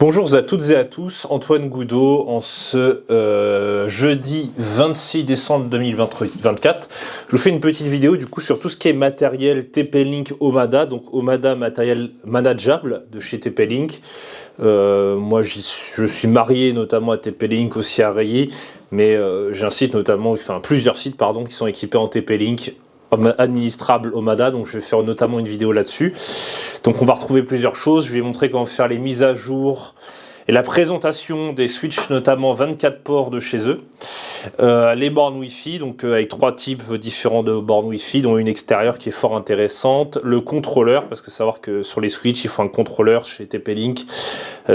Bonjour à toutes et à tous, Antoine Goudot en ce jeudi 26 décembre 2024. Je vous fais une petite vidéo du coup sur tout ce qui est matériel TP-Link Omada, donc Omada matériel manageable de chez TP-Link. Moi je suis marié notamment à TP-Link, aussi à Rayi, mais j'ai un site notamment, enfin plusieurs sites pardon, qui sont équipés en TP-Link administrable Omada, donc je vais faire notamment une vidéo là-dessus. Donc on va retrouver plusieurs choses, je vais montrer comment faire les mises à jour et la présentation des switches, notamment 24 ports de chez eux, les bornes Wi-Fi, donc avec trois types différents de bornes Wi-Fi, dont une extérieure qui est fort intéressante, le contrôleur, parce que savoir que sur les switches il faut un contrôleur chez TP-Link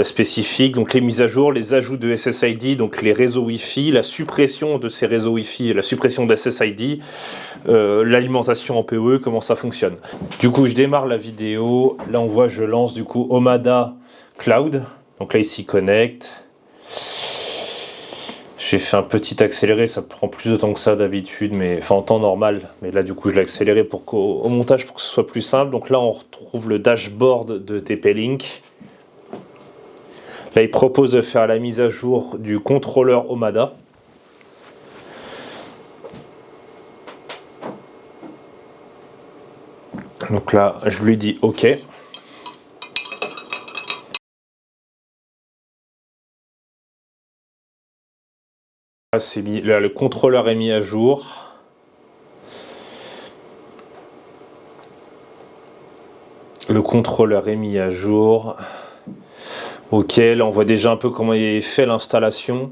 spécifique, donc les mises à jour, les ajouts de SSID, donc les réseaux Wi-Fi, la suppression de ces réseaux Wi-Fi, la suppression d'SSID, l'alimentation en PoE, comment ça fonctionne. Du coup je démarre la vidéo, là on voit je lance du coup Omada Cloud, donc là il s'y connecte. J'ai fait un petit accéléré, ça prend plus de temps que ça d'habitude, mais enfin en temps normal, mais là du coup je l'ai accéléré pour au montage pour que ce soit plus simple. Donc là on retrouve le dashboard de TP-Link. Là il propose de faire la mise à jour du contrôleur Omada. Donc là je lui dis OK. Là, là, le contrôleur est mis à jour. Le contrôleur est mis à jour. Ok, là on voit déjà un peu comment il est fait l'installation.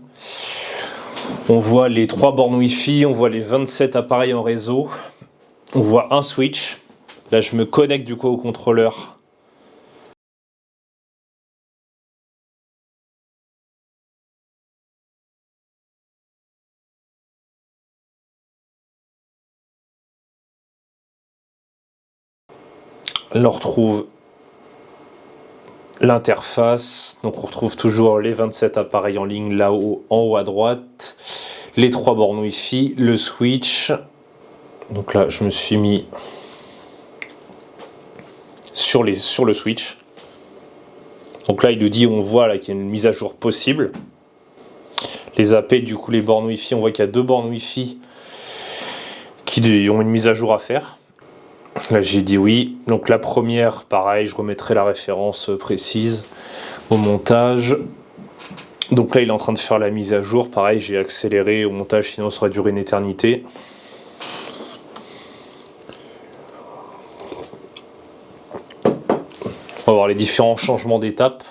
On voit les 3 bornes Wi-Fi, on voit les 27 appareils en réseau. On voit un switch. Là je me connecte du coup au contrôleur. Là on retrouve l'interface. Donc on retrouve toujours les 27 appareils en ligne là-haut, en haut à droite. Les 3 bornes Wi-Fi, le switch. Donc là je me suis mis sur le switch. Donc là il nous dit, on voit là qu'il y a une mise à jour possible. Les AP, du coup les bornes Wi-Fi, on voit qu'il y a 2 bornes Wi-Fi qui ont une mise à jour à faire. Là j'ai dit oui. Donc la première, pareil, je remettrai la référence précise au montage. Donc là il est en train de faire la mise à jour. Pareil, j'ai accéléré au montage, sinon ça aurait duré une éternité. On va voir les différents changements d'étape.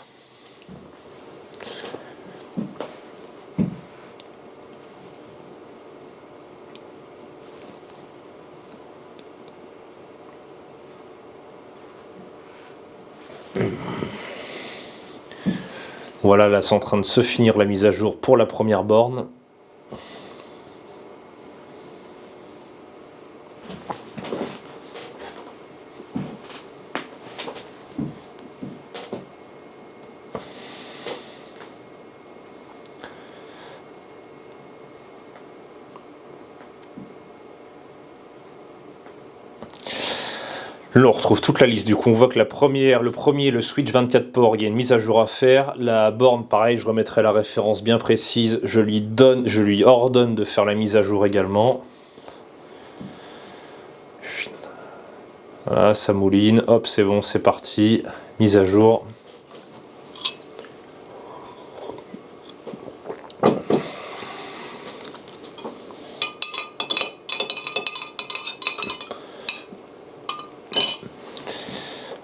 Voilà, là c'est en train de se finir la mise à jour pour la première borne. Là on retrouve toute la liste, du coup on voit que le premier, le switch 24 ports, il y a une mise à jour à faire. La borne, pareil, je remettrai la référence bien précise, je lui ordonne de faire la mise à jour également. Voilà, ça mouline, hop c'est bon, c'est parti, mise à jour.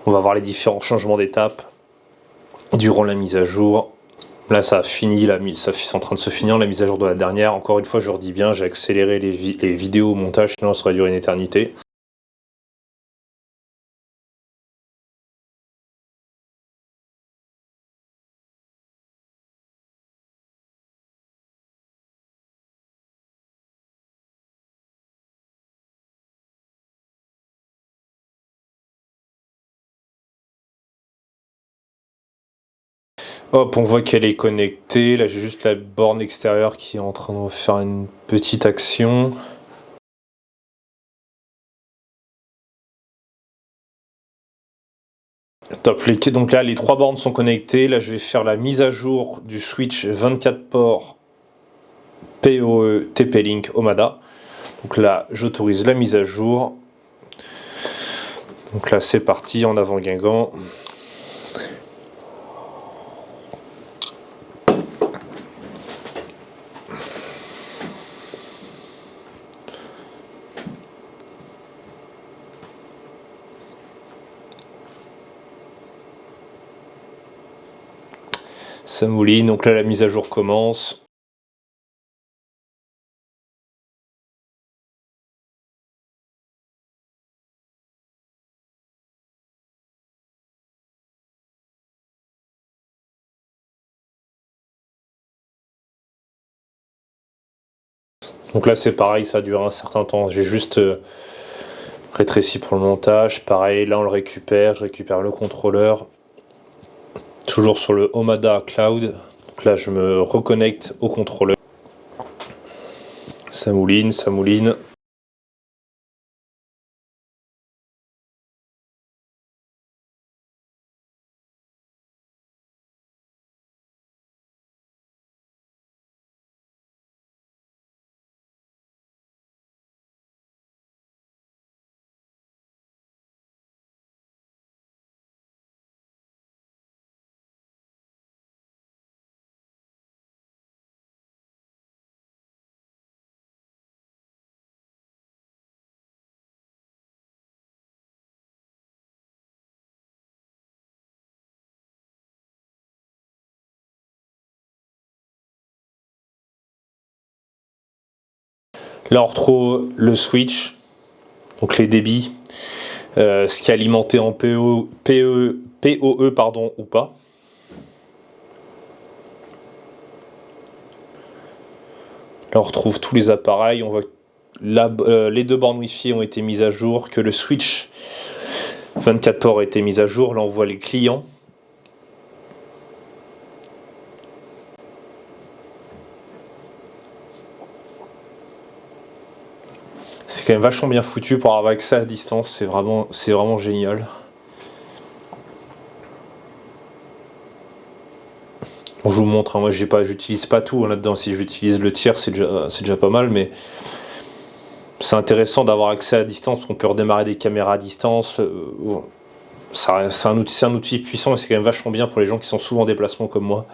On va voir les différents changements d'étape durant la mise à jour. Là ça a fini, c'est en train de se finir la mise à jour de la dernière. Encore une fois je redis bien, j'ai accéléré les vidéos au montage, sinon ça aurait duré une éternité. Hop, on voit qu'elle est connectée. Là, j'ai juste la borne extérieure qui est en train de faire une petite action. Top. Donc là, les 3 bornes sont connectées. Là, je vais faire la mise à jour du switch 24 ports PoE TP-Link Omada. Donc là, j'autorise la mise à jour. Donc là, c'est parti, en avant Guingamp. Ça mouline, donc là la mise à jour commence. Donc là c'est pareil, ça dure un certain temps. J'ai juste rétréci pour le montage. Pareil, là on le récupère, je récupère le contrôleur. Toujours sur le Omada Cloud. Donc là je me reconnecte au contrôleur. Ça mouline, ça mouline. Là on retrouve le switch, donc les débits, ce qui est alimenté en PoE pardon, ou pas. Là on retrouve tous les appareils, on voit que les 2 bornes Wi-Fi ont été mises à jour, que le switch 24 ports a été mis à jour. Là on voit les clients. C'est quand même vachement bien foutu pour avoir accès à distance, c'est vraiment génial. Bon, je vous montre, hein, moi j'utilise pas tout là-dedans, si j'utilise le tiers c'est déjà pas mal, mais c'est intéressant d'avoir accès à distance, on peut redémarrer des caméras à distance. C'est un outil puissant et c'est quand même vachement bien pour les gens qui sont souvent en déplacement comme moi.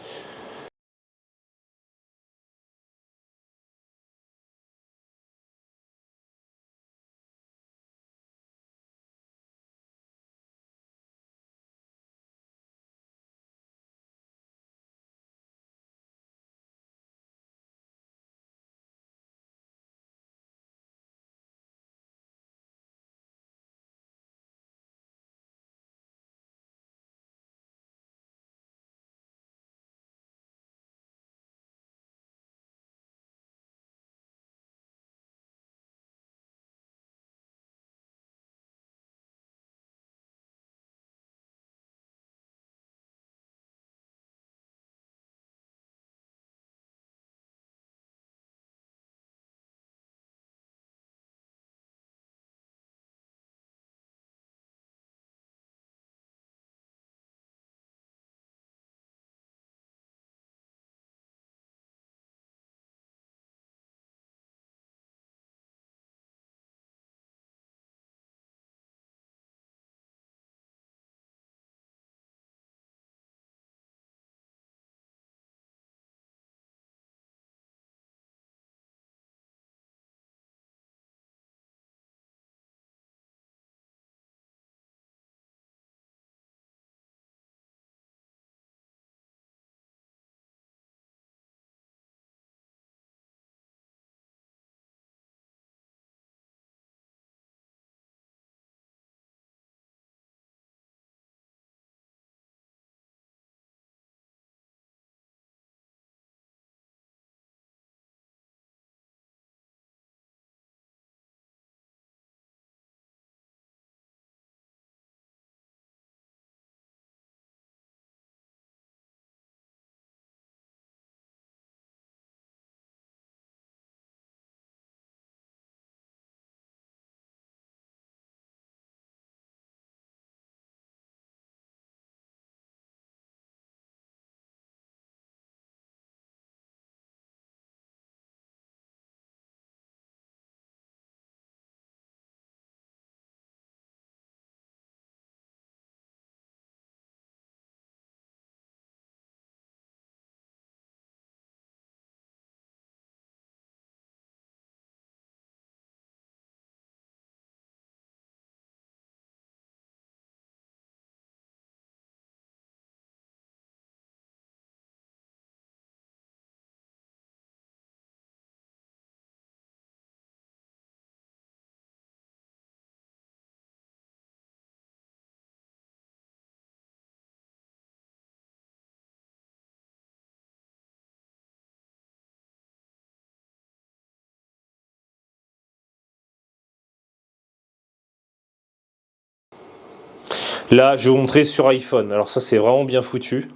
Là, je vais vous montrer sur iPhone. Alors ça, c'est vraiment bien foutu.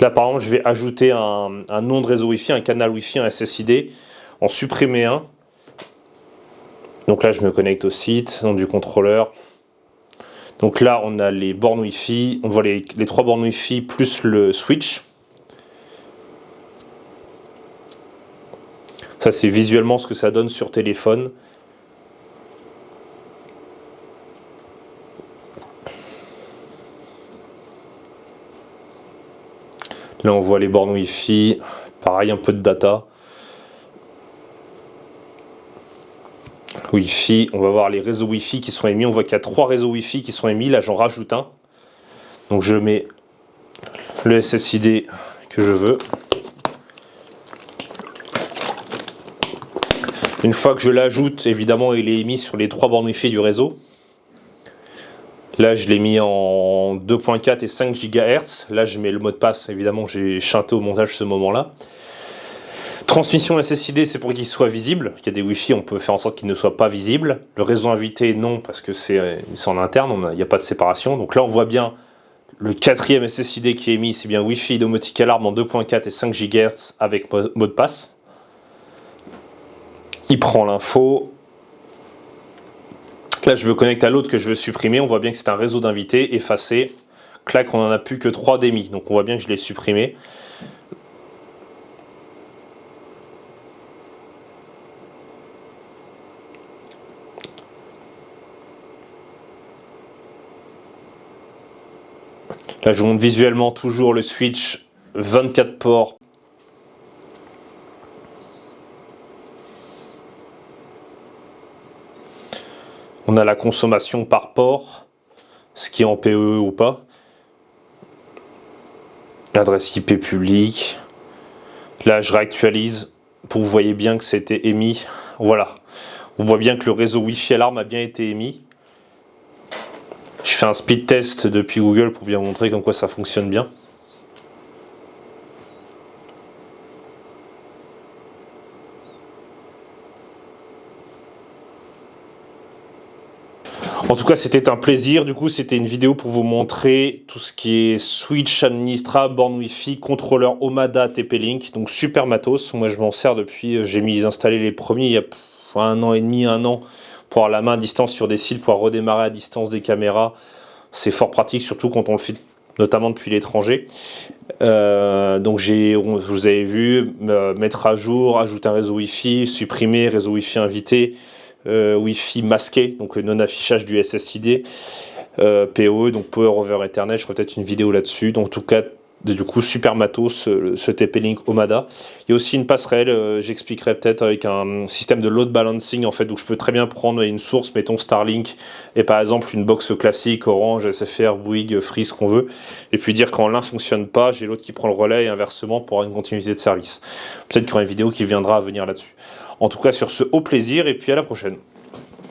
Là, par exemple, je vais ajouter un nom de réseau Wi-Fi, un canal Wi-Fi, un SSID, en supprimer un. Donc là, je me connecte au site, nom du contrôleur. Donc là, on a les bornes Wi-Fi, on voit les 3 bornes Wi-Fi plus le switch. Ça, c'est visuellement ce que ça donne sur téléphone. Là, on voit les bornes Wi-Fi, pareil, un peu de data. Wi-Fi, on va voir les réseaux Wi-Fi qui sont émis. On voit qu'il y a 3 réseaux Wi-Fi qui sont émis. Là, j'en rajoute un. Donc, je mets le SSID que je veux. Une fois que je l'ajoute, évidemment, il est émis sur les 3 bornes Wi-Fi du réseau. Là, je l'ai mis en 2.4 et 5 GHz. Là, je mets le mot de passe. Évidemment, j'ai chanté au montage ce moment-là. Transmission SSID, c'est pour qu'il soit visible. Il y a des Wi-Fi, on peut faire en sorte qu'il ne soit pas visible. Le réseau invité, non, parce que c'est en interne, il n'y a pas de séparation. Donc là, on voit bien le 4e SSID qui est émis, c'est bien Wi-Fi Domotique Alarme en 2.4 et 5 GHz avec mot de passe. Il prend l'info. Là, je me connecte à l'autre que je veux supprimer. On voit bien que c'est un réseau d'invités, effacé. Clac, on n'en a plus que 3 d'émis. Donc on voit bien que je l'ai supprimé. Là, je vous montre visuellement toujours le switch 24 ports. On a la consommation par port, ce qui est en PE ou pas. L'adresse IP publique. Là, je réactualise pour que vous voyez bien que c'était émis. Voilà. On voit bien que le réseau Wi-Fi Alarme a bien été émis. Je fais un speed test depuis Google pour bien vous montrer comme quoi ça fonctionne bien. En tout cas, c'était un plaisir. Du coup, c'était une vidéo pour vous montrer tout ce qui est switch administrable, borne Wi-Fi, contrôleur Omada TP-Link. Donc super matos. Moi, je m'en sers depuis. J'ai installé les premiers il y a 1 an et demi, 1 an, pour avoir la main à distance sur des sites, pouvoir redémarrer à distance des caméras. C'est fort pratique, surtout quand on le fait notamment depuis l'étranger. Donc vous avez vu, mettre à jour, ajouter un réseau Wi-Fi, supprimer réseau Wi-Fi invité, Wi-Fi masqué, donc non affichage du SSID, PoE, donc Power over Ethernet. Je ferai peut-être une vidéo là-dessus. Donc en tout cas, du coup, super matos ce TP-Link Omada. Il y a aussi une passerelle, j'expliquerai peut-être, avec un système de load balancing en fait, où je peux très bien prendre une source, mettons Starlink, et par exemple une box classique, Orange, SFR, Bouygues, Free, ce qu'on veut, et puis dire quand l'un fonctionne pas, j'ai l'autre qui prend le relais et inversement pour avoir une continuité de service. Peut-être qu'il y aura une vidéo qui viendra à venir là-dessus. En tout cas, sur ce, au plaisir, et puis à la prochaine.